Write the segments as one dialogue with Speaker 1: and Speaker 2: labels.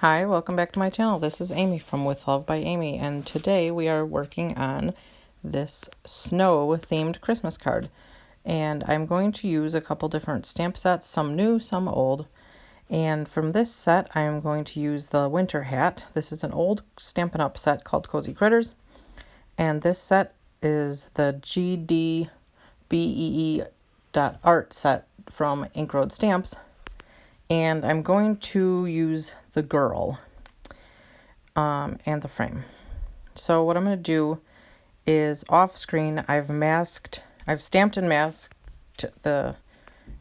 Speaker 1: Hi, welcome back to my channel. This is Amy from With Love by Amy, and today we are working on this snow themed Christmas card. And I'm going to use a couple different stamp sets, some new, some old. And from this set, I'm going to use the winter hat. This is an old Stampin' Up set called Cozy Critters. And this set is the GDBEE.ART set from Ink Road Stamps. And I'm going to use the girl and the frame. So what I'm going to do is off screen, I've stamped and masked the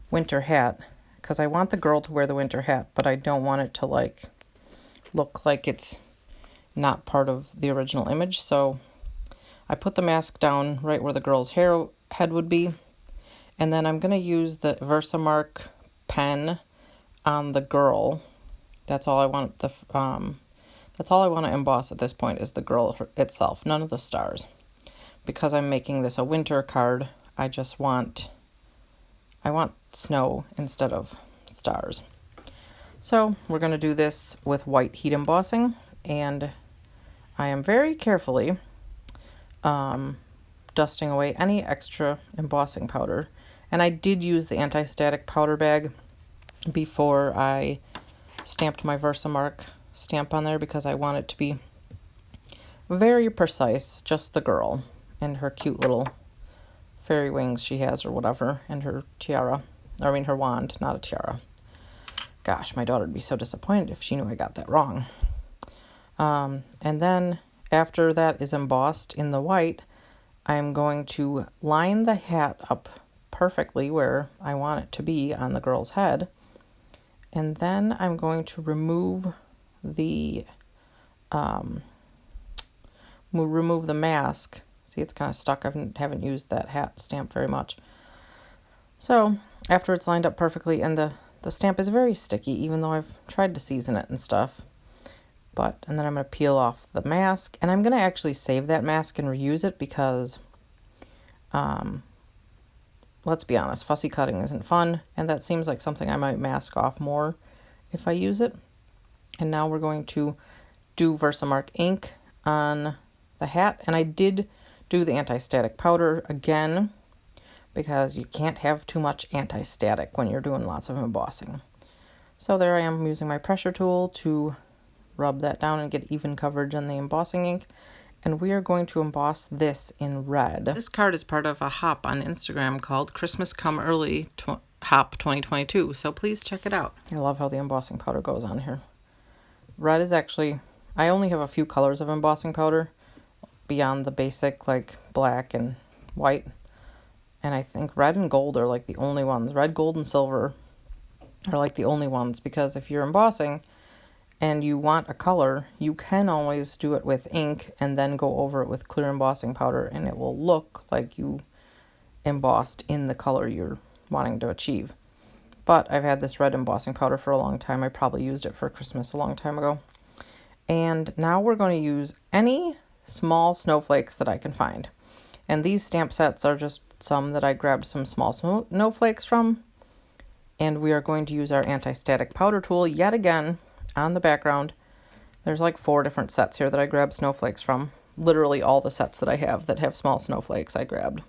Speaker 1: winter hat because I want the girl to wear the winter hat, but I don't want it to look like it's not part of the original image. So I put the mask down right where the girl's head would be, and then I'm going to use the Versamark pen on the girl. That's all I want. That's all I want to emboss at this point is the girl itself, none of the stars. Because I'm making this a winter card, I want snow instead of stars. So we're going to do this with white heat embossing, and I am very carefully dusting away any extra embossing powder. And I did use the anti-static powder bag before I stamped my Versamark stamp on there because I want it to be very precise, just the girl and her cute little fairy wings she has or whatever, and her tiara, her wand, not a tiara. Gosh, my daughter would be so disappointed if she knew I got that wrong. And then after that is embossed in the white, I'm going to line the hat up perfectly where I want it to be on the girl's head. And then I'm going to remove the mask. See, it's kind of stuck. I haven't used that hat stamp very much. So after it's lined up perfectly, and the stamp is very sticky, even though I've tried to season it and stuff. And then I'm going to peel off the mask, and I'm going to actually save that mask and reuse it because let's be honest, fussy cutting isn't fun, and that seems like something I might mask off more if I use it. And now we're going to do Versamark ink on the hat, and I did do the anti-static powder again because you can't have too much anti-static when you're doing lots of embossing. So there I am using my pressure tool to rub that down and get even coverage on the embossing ink. And we are going to emboss this in red. This card is part of a hop on Instagram called Christmas Come Early Hop 2022, so please check it out. I love how the embossing powder goes on here. Red is actually, I only have a few colors of embossing powder beyond the basic like black and white. And I think red and gold are like the only ones. Red, gold, and silver are like the only ones, because if you're embossing and you want a color, you can always do it with ink and then go over it with clear embossing powder, and it will look like you embossed in the color you're wanting to achieve. But I've had this red embossing powder for a long time. I probably used it for Christmas a long time ago. And now we're going to use any small snowflakes that I can find. And these stamp sets are just some that I grabbed some small snowflakes from. And we are going to use our anti-static powder tool yet again on the background. There's like 4 different sets here that I grabbed snowflakes from. Literally all the sets that I have that have small snowflakes I grabbed.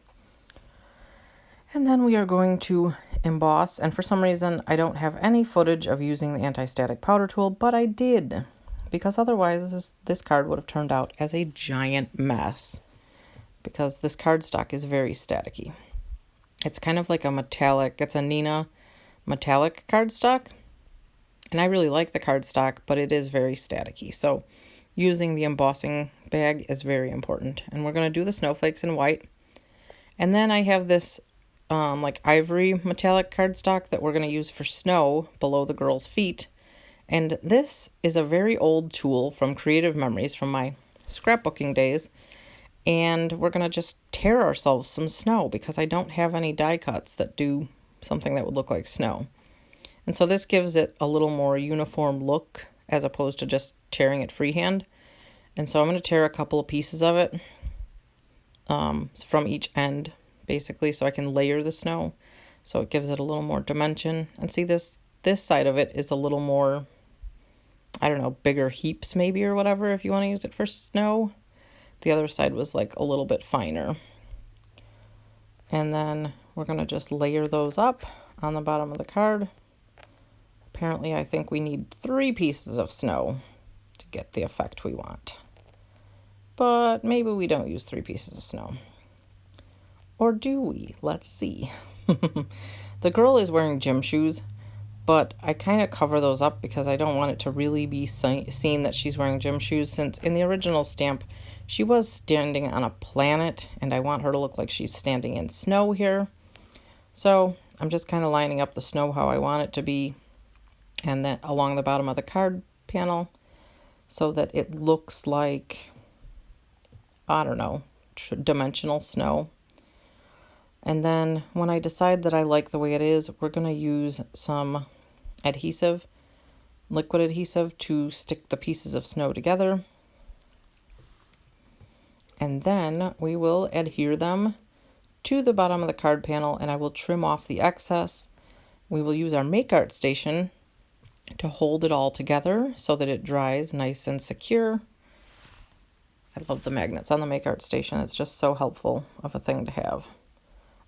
Speaker 1: And then we are going to emboss, and for some reason I don't have any footage of using the anti-static powder tool, but I did, because otherwise this card would have turned out as a giant mess, because this cardstock is very staticky. It's kind of like a metallic, it's a Nina metallic cardstock. And I really like the cardstock, but it is very staticky. So using the embossing bag is very important. And we're going to do the snowflakes in white. And then I have this like ivory metallic cardstock that we're going to use for snow below the girl's feet. And this is a very old tool from Creative Memories from my scrapbooking days. And we're going to just tear ourselves some snow because I don't have any die cuts that do something that would look like snow. And so this gives it a little more uniform look as opposed to just tearing it freehand. And so I'm going to tear a couple of pieces of it from each end, basically, so I can layer the snow. So it gives it a little more dimension. And see, this side of it is a little more I don't know, bigger heaps maybe or whatever if you want to use it for snow. The other side was like a little bit finer. And then we're going to just layer those up on the bottom of the card. Apparently I think we need 3 pieces of snow to get the effect we want. But maybe we don't use 3 pieces of snow. Or do we? Let's see. The girl is wearing gym shoes, but I kind of cover those up because I don't want it to really be seen that she's wearing gym shoes, since in the original stamp she was standing on a planet and I want her to look like she's standing in snow here. So I'm just kind of lining up the snow how I want it to be, and then along the bottom of the card panel so that it looks like, I don't know, dimensional snow. And then when I decide that I like the way it is, we're going to use some adhesive, liquid adhesive, to stick the pieces of snow together. And then we will adhere them to the bottom of the card panel, and I will trim off the excess. We will use our Make Art station to hold it all together so that it dries nice and secure. I love the magnets on the Make Art station. It's just so helpful of a thing to have.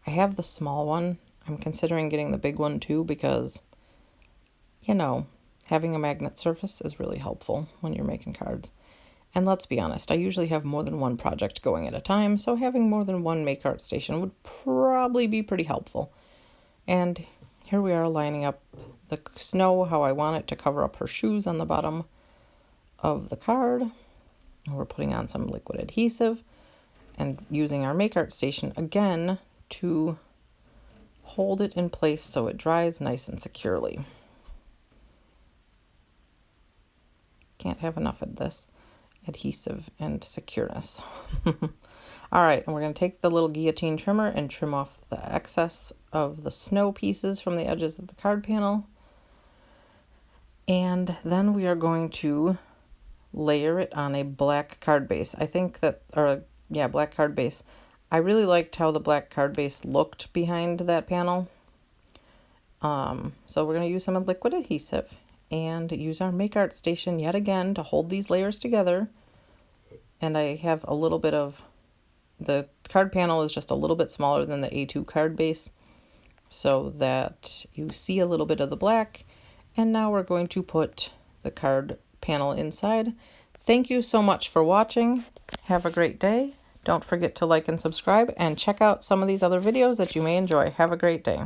Speaker 1: I have the small one. I'm considering getting the big one too because, you know, having a magnet surface is really helpful when you're making cards. And let's be honest, I usually have more than one project going at a time, so having more than one Make Art station would probably be pretty helpful. And here we are lining up the snow how I want it to cover up her shoes on the bottom of the card. We're putting on some liquid adhesive and using our Make Art station again to hold it in place so it dries nice and securely. Can't have enough of this adhesive and secureness. All right, and we're going to take the little guillotine trimmer and trim off the excess of the snow pieces from the edges of the card panel. And then we are going to layer it on a black card base. I think that, black card base. I really liked how the black card base looked behind that panel. So we're going to use some liquid adhesive and use our Make Art station yet again to hold these layers together. And I have a little bit of, the card panel is just a little bit smaller than the A2 card base so that you see a little bit of the black. And now we're going to put the card panel inside. Thank you so much for watching. Have a great day. Don't forget to like and subscribe and check out some of these other videos that you may enjoy. Have a great day.